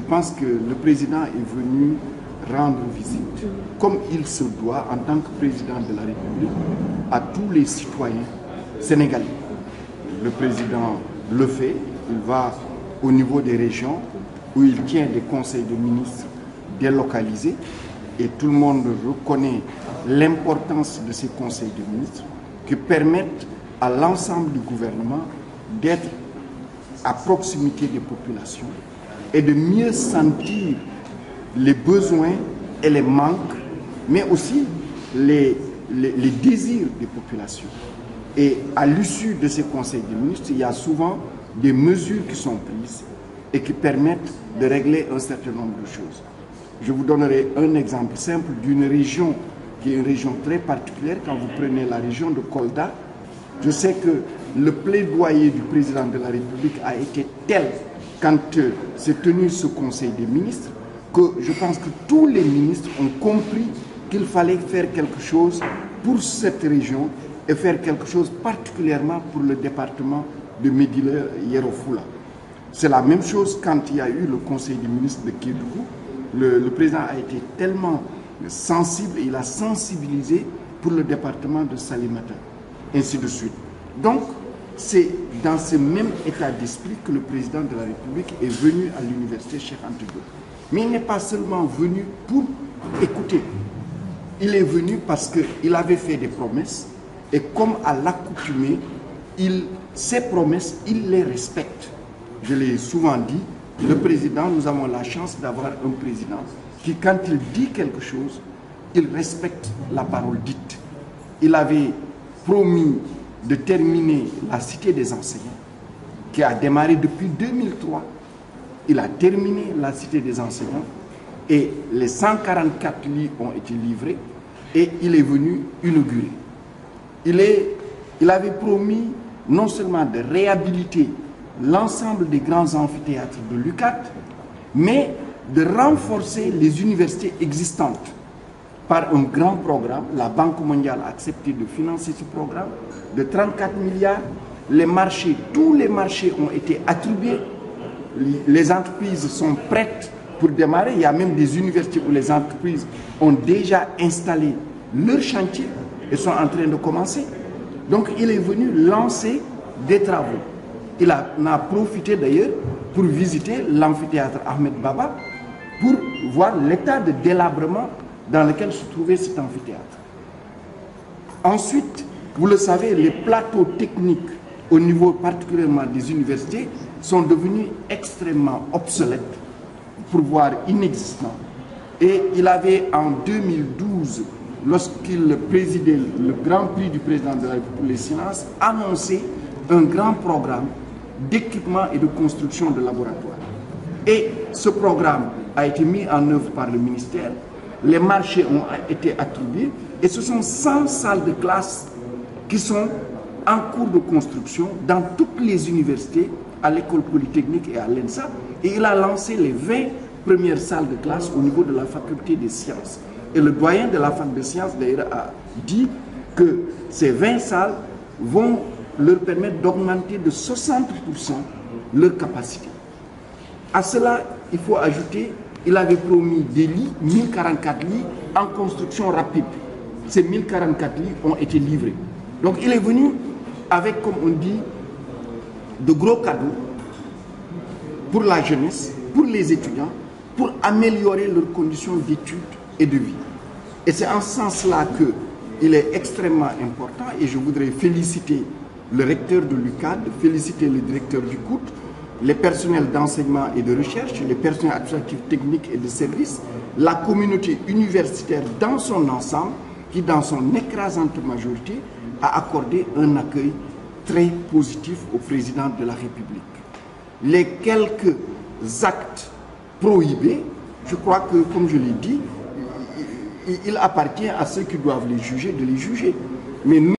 Je pense que le président est venu rendre visite, comme il se doit en tant que président de la République, à tous les citoyens sénégalais. Le président le fait, il va au niveau des régions où il tient des conseils de ministres délocalisés et tout le monde reconnaît l'importance de ces conseils de ministres qui permettent à l'ensemble du gouvernement d'être à proximité des populations et de mieux sentir les besoins et les manques, mais aussi les désirs des populations. Et à l'issue de ces conseils de ministres, il y a souvent des mesures qui sont prises et qui permettent de régler un certain nombre de choses. Je vous donnerai un exemple simple d'une région qui est une région très particulière. Quand vous prenez la région de Kolda, je sais que le plaidoyer du président de la République a été tel quand s'est tenu ce conseil des ministres que je pense que tous les ministres ont compris qu'il fallait faire quelque chose pour cette région et faire quelque chose particulièrement pour le département de Médina-Yoro Foulah. C'est la même chose quand il y a eu le conseil des ministres de Kédougou. Le président a été tellement sensible et il a sensibilisé pour le département de Salémata, ainsi de suite. Donc, c'est dans ce même état d'esprit que le président de la République est venu à l'université Cheikh Anta Diop. Mais il n'est pas seulement venu pour écouter. Il est venu parce qu'il avait fait des promesses et comme à l'accoutumée, ces promesses, il les respecte. Je l'ai souvent dit, le président, nous avons la chance d'avoir un président qui, quand il dit quelque chose, il respecte la parole dite. Il avait promis de terminer la cité des enseignants, qui a démarré depuis 2003. Il a terminé la cité des enseignants et les 144 lits ont été livrés et il est venu inaugurer. Il avait promis non seulement de réhabiliter l'ensemble des grands amphithéâtres de l'UCAD, mais de renforcer les universités existantes par un grand programme. La Banque mondiale a accepté de financer ce programme de 34 milliards. Les marchés, tous les marchés ont été attribués. Les entreprises sont prêtes pour démarrer. Il y a même des universités où les entreprises ont déjà installé leur chantier et sont en train de commencer. Donc il est venu lancer des travaux. Il en a profité d'ailleurs pour visiter l'amphithéâtre Ahmed Baba pour voir l'état de délabrement dans lequel se trouvait cet amphithéâtre. Ensuite, vous le savez, les plateaux techniques au niveau particulièrement des universités sont devenus extrêmement obsolètes, pour voire inexistants. Et il avait en 2012, lorsqu'il présidait le Grand Prix du président de la République des Sciences, annoncé un grand programme d'équipement et de construction de laboratoires. Et ce programme a été mis en œuvre par le ministère. Les marchés ont été attribués et ce sont 100 salles de classe qui sont en cours de construction dans toutes les universités, à l'école polytechnique et à l'ENSA. Et il a lancé les 20 premières salles de classe au niveau de la faculté des sciences. Et le doyen de la fac de sciences d'ailleurs a dit que ces 20 salles vont leur permettre d'augmenter de 60% leur capacité. À cela, il faut ajouter, il avait promis des lits, 1044 lits en construction rapide. Ces 1044 lits ont été livrés. Donc il est venu avec, comme on dit, de gros cadeaux pour la jeunesse, pour les étudiants, pour améliorer leurs conditions d'études et de vie. Et c'est en ce sens-là qu'il est extrêmement important et je voudrais féliciter le recteur de l'UCAD, féliciter le directeur du COUT, les personnels d'enseignement et de recherche, les personnels administratifs techniques et de services, la communauté universitaire dans son ensemble, qui dans son écrasante majorité a accordé un accueil très positif au président de la République. Les quelques actes prohibés, je crois que, comme je l'ai dit, il appartient à ceux qui doivent les juger de les juger. Mais nous,